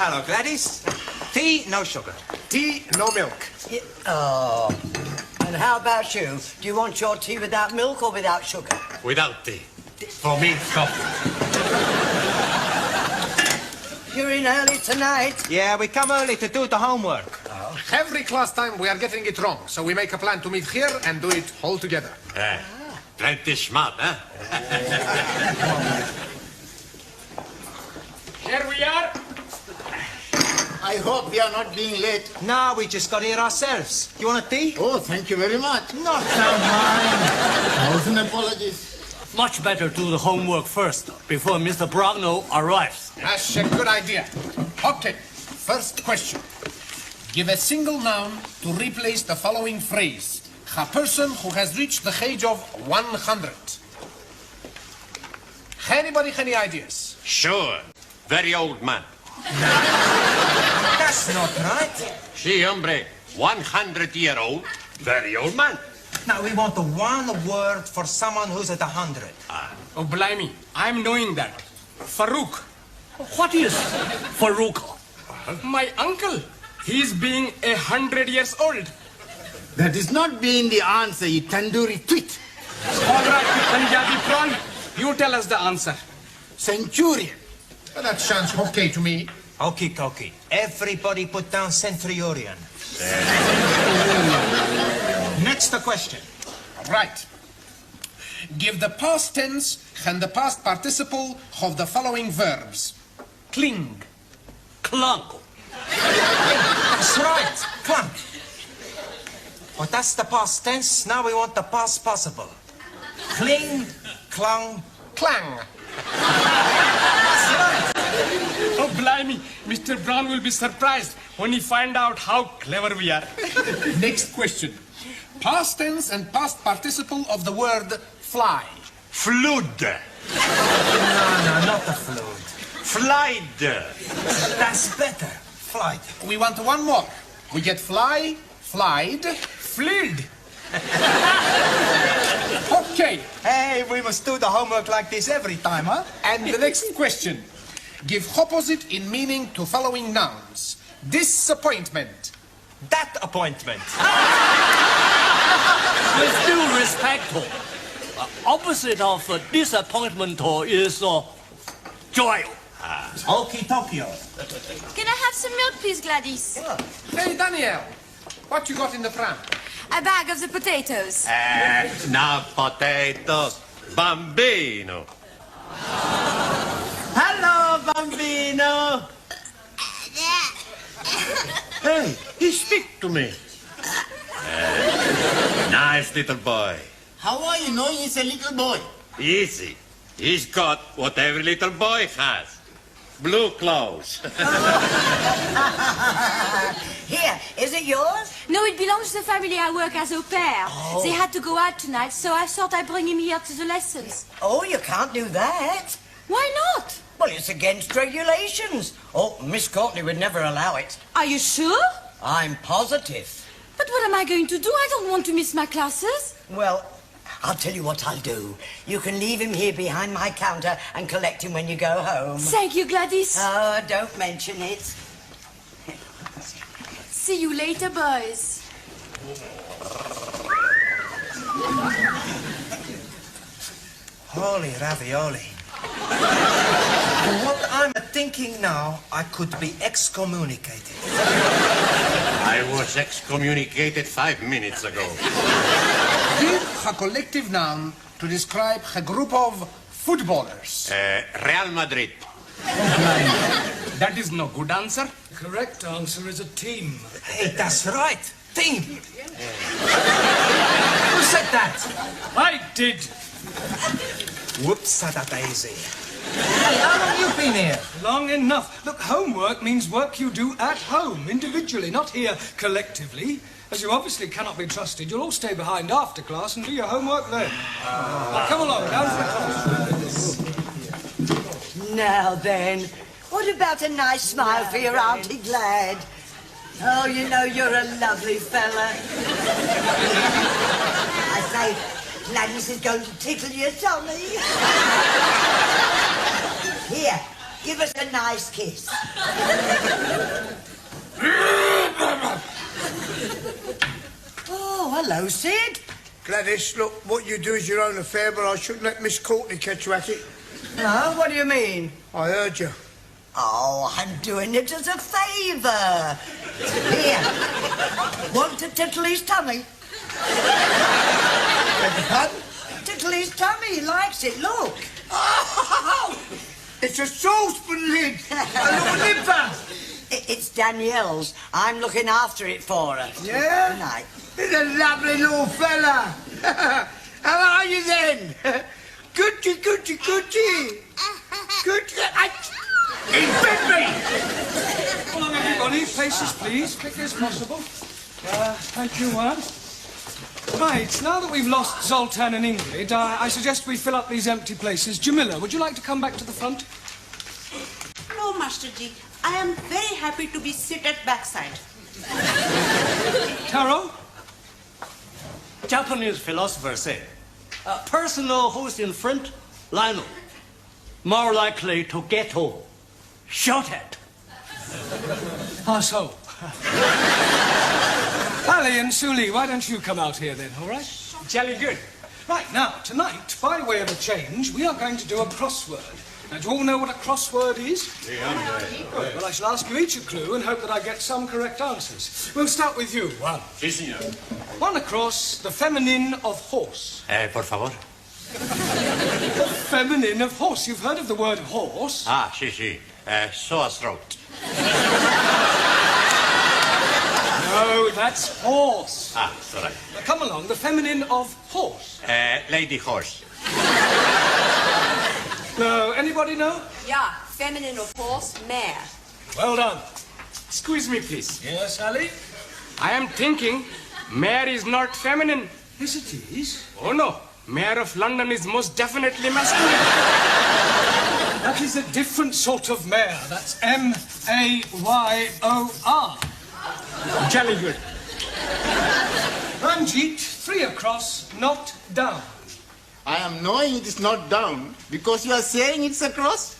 Hello, Gladys. Tea, no sugar. Tea, no milk. Oh. And how about you? Do you want your tea without milk or without sugar? Without tea. For me, coffee. You're in early tonight. Yeah, we come early to do the homework. Every class time we are getting it wrong, so we make a plan to meet here and do it all together. Plenty smart, huh? Here we are. I hope we are not being late. No, we just got here ourselves. You want a tea? Oh, thank you very much. Not so mine. 1,000 apologies. Much better do the homework first, before Mr. Brownell arrives. That's a good idea. Okay, first question. Give a single noun to replace the following phrase. A person who has reached the age of 100. Anybody any ideas? Sure. Very old man. That's not right. Si, hombre. 100-year-old. Very old man. Now, we want the one word for someone who's at 100. Oh, blimey, I'm knowing that. Farouk. What is Farouk? My uncle. He's being 100 years old. That is not being the answer, you tandoori twit. All right, Punjabi prawn, you tell us the answer. Centurion. Well, that sounds okay to me. Okie dokie. Everybody put down centurion. Next question. Right. Give the past tense and the past participle of the following verbs. Cling. Clunk. That's right. Clunk. Well, that's the past tense. Now we want the past possible. Cling, clung, Clang. Oh, blimey, Mr. Brown will be surprised when he find out how clever we are. Next question. Past tense and past participle of the word fly. Flood. No, not the flood. Flight. That's better. Flight. We want one more. We get fly, flied, Fleed. okay. Hey, we must do the homework like this every time, huh? And the next question. Give opposite in meaning to following nouns. Disappointment. That appointment. With due respect, opposite of disappointment is joy. Okie Tokyo. Can I have some milk, please, Gladys? Hey, Danielle. What you got in the pram? A bag of the potatoes. Now potatoes. Bambino. Hello, Bambino. Hey, he speak to me. Nice little boy. How are you knowing he's a little boy? Easy. He's got what every little boy has. Blue clothes. Here, is it yours? No, it belongs to the family I work as au pair. Oh. They had to go out tonight, so I thought I'd bring him here to the lessons. Oh, you can't do that. Why not? Well, it's against regulations. Oh, Miss Courtney would never allow it. Are you sure? I'm positive. But what am I going to do? I don't want to miss my classes. Well, I'll tell you what I'll do. You can leave him here behind my counter and collect him when you go home. Thank you, Gladys. Oh, don't mention it. See you later, boys. Holy ravioli. What I'm thinking now, I could be excommunicated. I was excommunicated 5 minutes ago. Give a collective noun to describe a group of footballers. Real Madrid. That is no good answer. Correct answer is a team. Hey, that's right. Team. Who said that? I did. Whoops, a daisy. Hey, how long you been here? Long enough. Look, homework means work you do at home, individually, not here collectively. As you obviously cannot be trusted, you'll all stay behind after class and do your homework then. Now, come along, down to the class. Now then, what about a nice smile for your Auntie Glad? Oh, you know, you're a lovely fella. I say, Gladys is going to tickle your tummy. Here, Give us a nice kiss. Oh, hello, Sid. Gladys, look, what you do is your own affair, but I shouldn't let Miss Courtney catch you at it. No, what do you mean? I heard you. Oh, I'm doing it as a favour. Here. Want to tickle his tummy? Beg your pardon? Tickle his tummy. He likes it. Look. Oh, it's a saucepan lid. A little nipper. It's Danielle's. I'm looking after it for her. Yeah? Good night. He's a lovely little fella. How are you then? Gucci, Gucci, Gucci. Gucci. He bit me. Come along, everybody. Places, please. Quickly as possible. Thank you, Juan. Right, now that we've lost Zoltan and Ingrid, I suggest we fill up these empty places. Jamila, would you like to come back to the front? No, Master G. I am very happy to be seated backside. Taro? Japanese philosophers say, a person who's in front, Lionel, more likely to get shot at. Ah, so. Ali and Suli, why don't you come out here then, all right? Jolly good. Right, now, tonight, by way of a change, we are going to do a crossword. Now, do you all know what a crossword is? Good. Well, I shall ask you each a clue and hope that I get some correct answers. We'll start with you, Juan. Sí, señor. One across, the feminine of horse. Por favor. Feminine of horse. You've heard of the word horse? Ah, sí, sí. Sore throat. No, that's horse. Ah, sorry. Now, come along, the feminine of horse. Lady horse. No, anybody know? Yeah, feminine of horse, mare. Well done. Excuse me, please. Yes, Ali? I am thinking mare is not feminine. Yes, it is. Oh, no. Mayor of London is most definitely masculine. That is a different sort of mare. That's M-A-Y-O-R. Jolly good. Ranjit, 3 across, not down. I am knowing it is not down because you are saying it's across.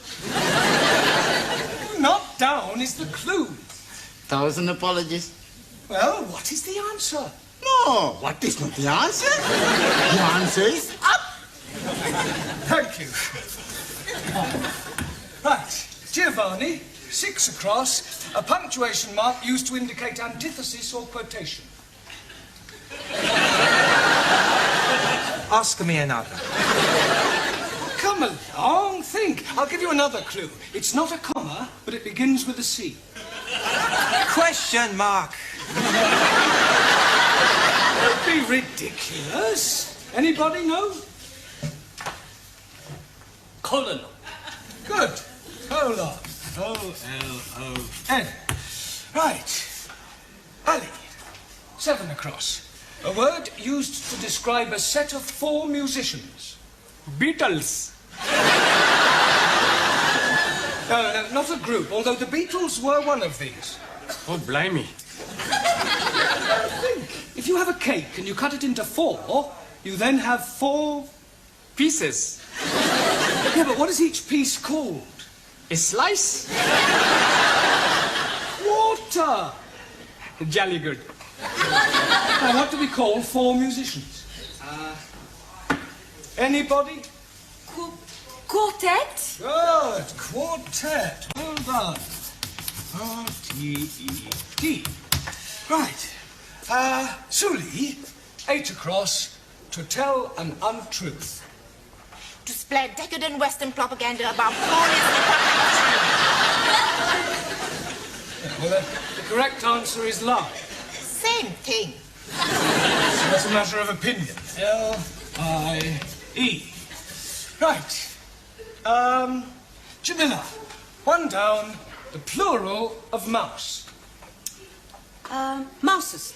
Not down is the clue. 1,000 apologies. Well, what is the answer? No, what is not the answer? The answer is up. Thank you. Right, Giovanni, 6 across, a punctuation mark used to indicate antithesis or quotation. Ask me another. Come along, think. I'll give you another clue. It's not a comma, but it begins with a C. Question mark. Don't be ridiculous. Anybody know? Colon. Good. Colon. O-L-O-N. Right. Ali, 7 across. A word used to describe a set of 4 musicians. Beatles. No, not a group, although the Beatles were one of these. Oh, blimey. Think. If you have a cake and you cut it into 4, you then have 4... Pieces. Yeah, but what is each piece called? A slice. Water. Jolly good. Now, what do we call 4 musicians? Anybody? Quartet? Good. Quartet. Well done. R-T-E-T. Right. Suli, 8 across, to tell an untruth. To spread decadent Western propaganda about glorious Well, the correct answer is lie. Same thing. That's a matter of opinion. L-I-E. Right. Jamila, 1 down, the plural of mouse. Mouses.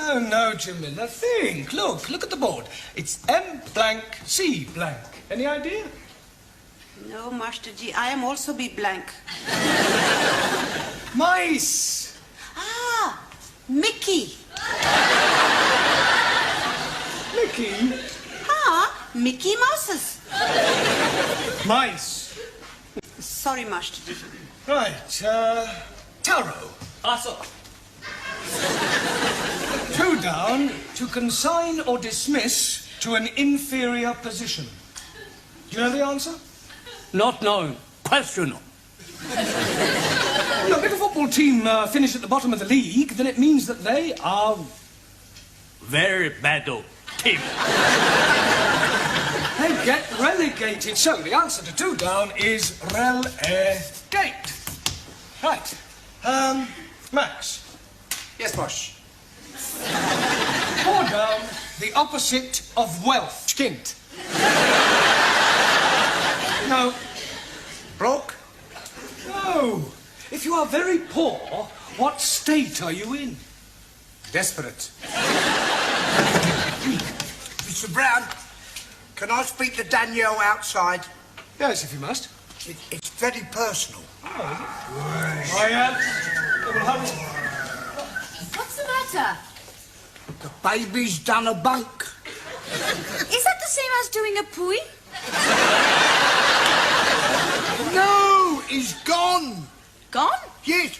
Oh, no, Jamila, think. Look at the board. It's M blank, C blank. Any idea? No, Master G, I am also be blank. Mice. Ah, Mickey. Mickey. Ah, Mickey Mouses. Mice. Sorry, Master G. Right, Taro. Sir. 2 down, to consign or dismiss to an inferior position. Do you know the answer? Not known. Question. Look, if a football team finish at the bottom of the league, then it means that they are... Very bad team. They get relegated. So the answer to 2 down is relegate. Right. Max. Yes, boss. 4 down, the opposite of wealth. Skint. No. Broke. No. If you are very poor, what state are you in? Desperate. Mr. Brown, can I speak to Danielle outside? Yes, if you must. It's very personal. What's the matter? The baby's done a bunk. Is that the same as doing a pooey? No, he's gone. Gone? Yes.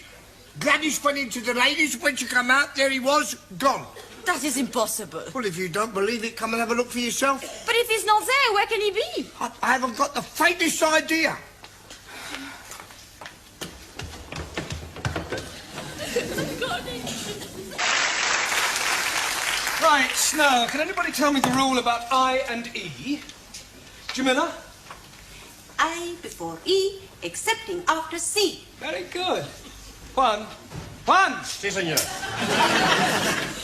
Gladys went into the ladies. When she come out, there he was, gone. That is impossible. Well, if you don't believe it, come and have a look for yourself. But if he's not there, where can he be? I haven't got the faintest idea. Right, now, can anybody tell me the rule about I and E? Jamila? I before E, excepting after C. Very good. Juan. Si, senor.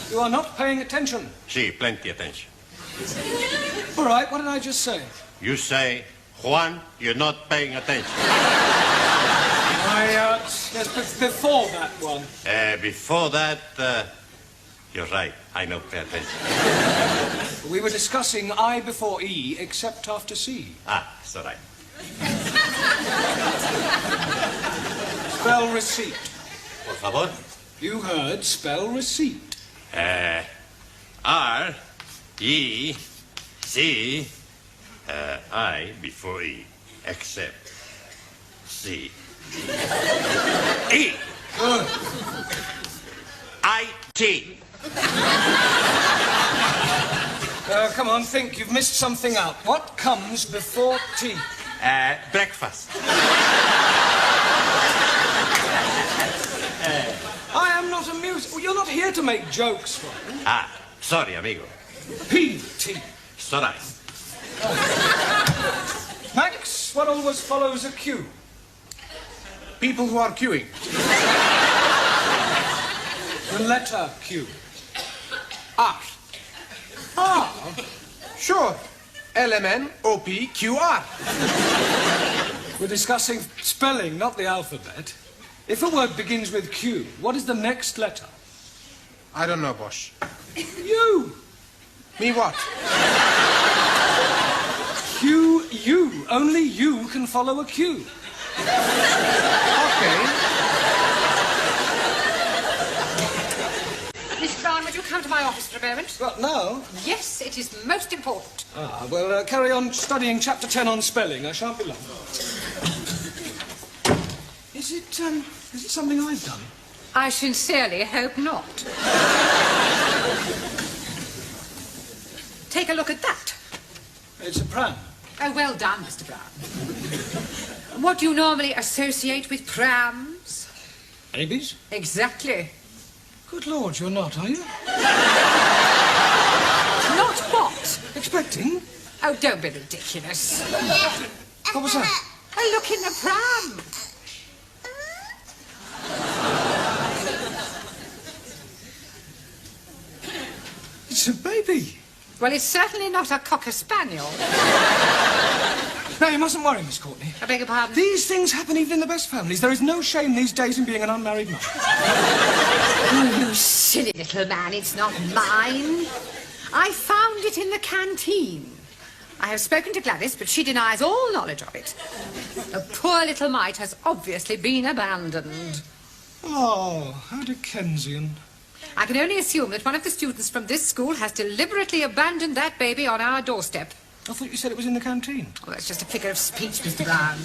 You are not paying attention. Si, plenty attention. All right, what did I just say? You say, Juan, you're not paying attention. Yes, before that one. Before that, you're right. I don't pay attention. We were discussing I before E, except after C. Ah, it's all right. Spell receipt. Por favor. You heard spell receipt. R, E, C, I before E, except C. E. Good. I, T. Come on, think. You've missed something out. What comes before tea? Breakfast. I am not amused. Well, you're not here to make jokes, Juan. Ah, sorry, amigo. P.T. It's all right. Max, what always follows a Q? People who are queuing. The letter Q. R. R? Sure. LMNOPQR. We're discussing spelling, not the alphabet. If a word begins with Q, what is the next letter? I don't know, boss. U. Me what? Q-U. Only you can follow a Q. Okay. Miss Brown, would you come to my office for a moment? What, now? Yes, it is most important. Ah, well, carry on studying chapter 10 on spelling. I shan't be long. Is it something I've done? I sincerely hope not. Take a look at that. It's a pram. Oh, well done, Mr. Brown. What do you normally associate with prams? Babies? Exactly. Good Lord, you're not, are you? Not what? Expecting? Oh, don't be ridiculous. What was that? A look in the pram. It's a baby. Well, it's certainly not a cocker spaniel. No, you mustn't worry, Miss Courtney. I beg your pardon? These things happen even in the best families. There is no shame these days in being an unmarried mother. Oh, you silly little man, it's not mine. I found it in the canteen. I have spoken to Gladys, but she denies all knowledge of it. The poor little mite has obviously been abandoned. Oh, how Dickensian. I can only assume that one of the students from this school has deliberately abandoned that baby on our doorstep. I thought you said it was in the canteen. Oh, that's just a figure of speech, Mr. Brown.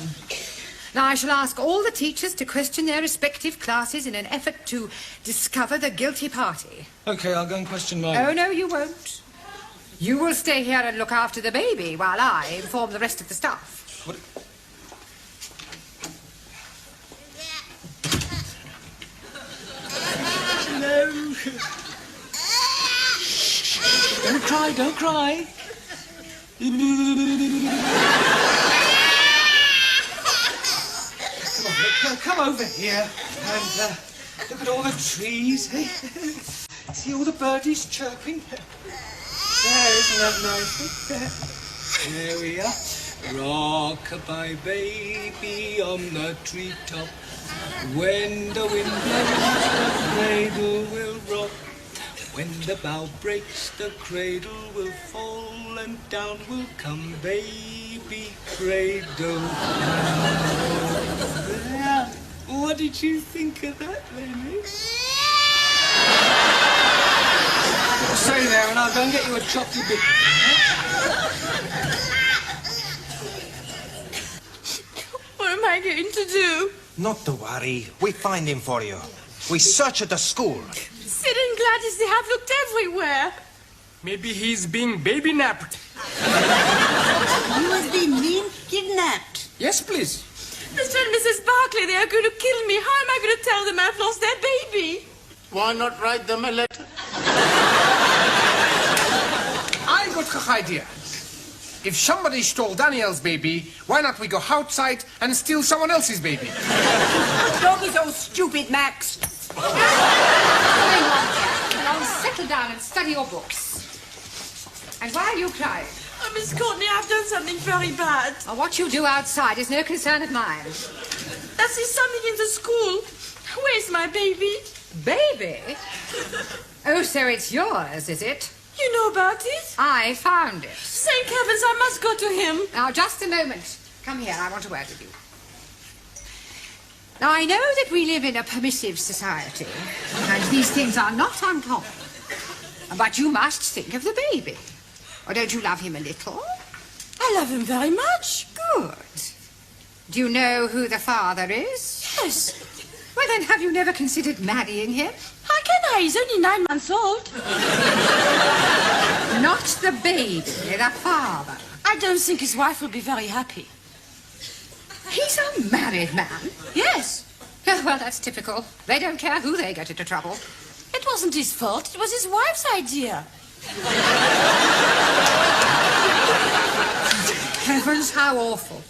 Now, I shall ask all the teachers to question their respective classes in an effort to discover the guilty party. OK, I'll go and question mine. Oh, no, you won't. You will stay here and look after the baby while I inform the rest of the staff. What? No. Don't cry, don't cry. Come over here and look at all the trees, eh? See all the birdies chirping? There, isn't that nice? There we are. Rock-a-bye baby on the treetop. When the wind blows, the cradle will rock. When the bough breaks, the cradle will fall, and down will come baby cradle. There. What did you think of that, Lenny? Stay there, and I'll go and get you a chocolate bit. What am I going to do? Not to worry. We find him for you. We search at the school. Sid and Gladys, they have looked everywhere. Maybe he's being baby napped. You must be mean kidnapped. Yes, please. Mr. and Mrs. Barclay, they are going to kill me. How am I going to tell them I've lost their baby? Why not write them a letter? I got an idea. If somebody stole Daniel's baby, why not we go outside and steal someone else's baby? Don't be so stupid, Max. Now settle down and study your books. And why are you crying? Oh, Miss Courtney, I've done something very bad. Well, what you do outside is no concern of mine. That is something in the school. Where's my baby? Baby? Oh, so it's yours, is it? You know about it? I found it. Thank heavens, I must go to him. Now, just a moment. Come here, I want to word with you. Now, I know that we live in a permissive society, and these things are not uncommon. But you must think of the baby. Or don't you love him a little? I love him very much. Good. Do you know who the father is? Yes. Well, then, have you never considered marrying him? How can I? He's only 9 months old. Not the baby, the father. I don't think his wife will be very happy. He's a married man? Yes. Oh, well, that's typical. They don't care who they get into trouble. It wasn't his fault. It was his wife's idea. Heavens, how awful.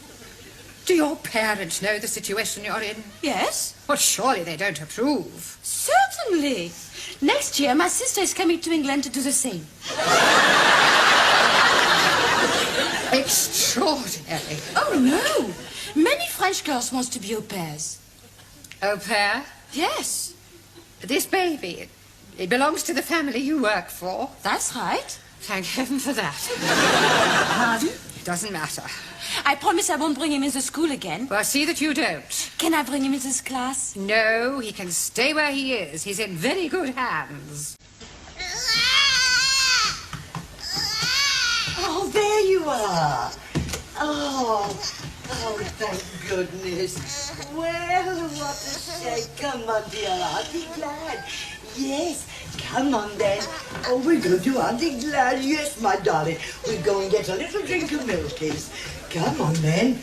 Do your parents know the situation you're in? Yes. Well, surely they don't approve. Certainly. Next year, my sister is coming to England to do the same. Extraordinary. Oh, no. Many French girls want to be au pairs. Au pair? Yes. This baby, it belongs to the family you work for. That's right. Thank heaven for that. Pardon? It doesn't matter. I promise I won't bring him into school again. Well, see that you don't. Can I bring him into this class? No, he can stay where he is. He's in very good hands. Oh, there you are. Oh, thank goodness. Well, what a shame. Come on, dear Auntie Glad. Yes, come on then. Oh, we're going to Auntie Glad. Yes, my darling. We're going to get a little drink of milkies. Come on then.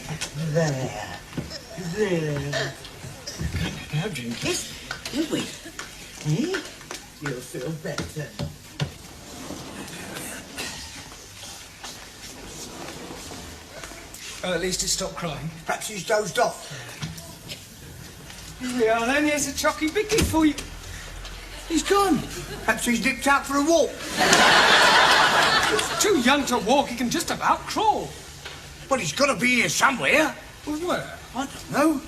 There. There. Now drink it, do we? Eh? You'll feel better. At least he stopped crying. Perhaps he's dozed off. Here we are then. Here's a chocky bicky for you. He's gone. Perhaps he's nipped out for a walk. He's too young to walk. He can just about crawl. Well, he's got to be here somewhere. Well, where? I don't know.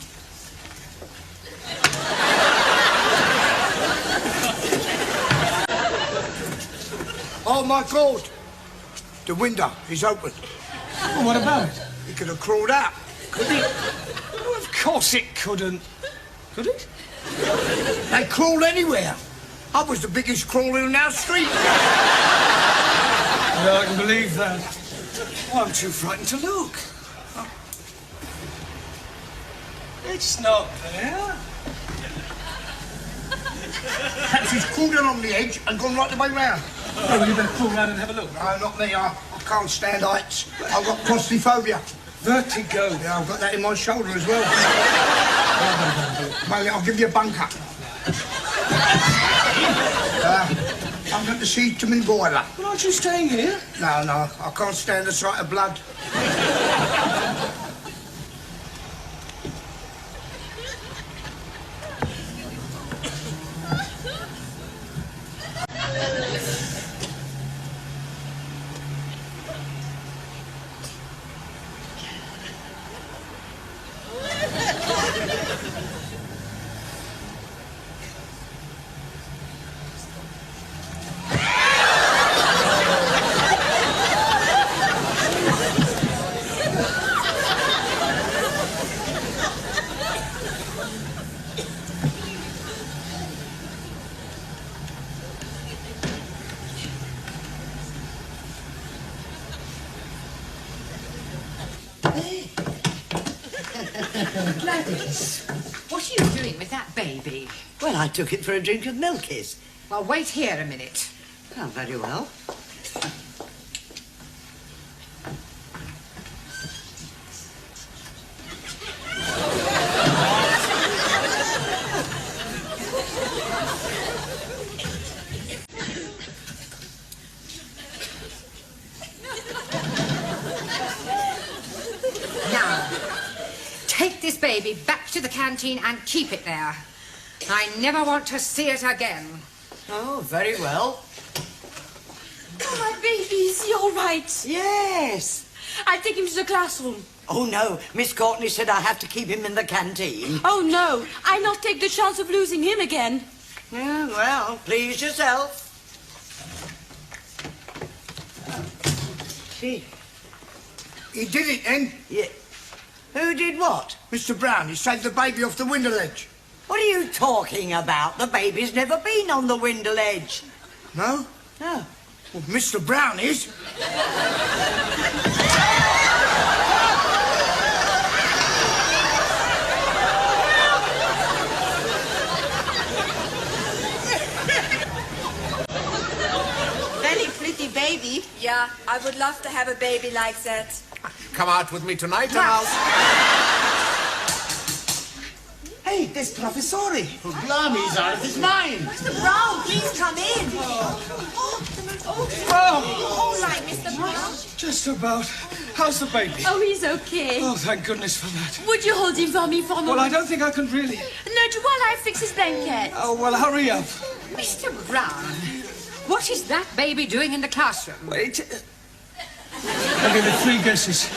Oh, my God. The window is open. Well, what about it? He could have crawled out, couldn't he? Well, of course it couldn't. Could it? They crawl anywhere. I was the biggest crawler in our street. No, I can believe that. Oh, I'm too frightened to look. It's not there. Perhaps he's crawled along the edge and gone right the way round. Oh, you better crawl round and have a look. No, not me. I can't stand heights. I've got claustrophobia. Vertigo. Yeah, I've got that in my shoulder as well. Well, I'll give you a bunker. I'm going to see Timmy Boiler. Well, aren't you staying here? No, I can't stand the sight of blood. Gladys, what are you doing with that baby? Well, I took it for a drink of Milky's. Well, wait here a minute. Oh, very well. Now, take this baby back to the canteen and keep it there. I never want to see it again. Oh, very well. Oh, my baby, is he all right? Yes. I'll take him to the classroom. Oh, no. Miss Courtney said I have to keep him in the canteen. Oh, no. I'll not take the chance of losing him again. Yeah, well, please yourself. See. He did it then. Yeah. Who did what? Mr. Brown, he saved the baby off the window ledge. What are you talking about? The baby's never been on the window ledge. No? No. Well, Mr. Brown is. Very pretty baby. Yeah, I would love to have a baby like that. Come out with me tonight and I'll... Hey, there's Professori. Blimey's out of his mind. Mr. Brown, please come in. All right, Mr. Brown. Just about. How's the baby? Oh, he's okay. Oh, thank goodness for that. Would you hold him for me for a moment? Well, I don't think I can really. No, while I fix his blanket. Oh, well, hurry up. Mr. Brown, what is that baby doing in the classroom? Wait. I'll give it 3 guesses.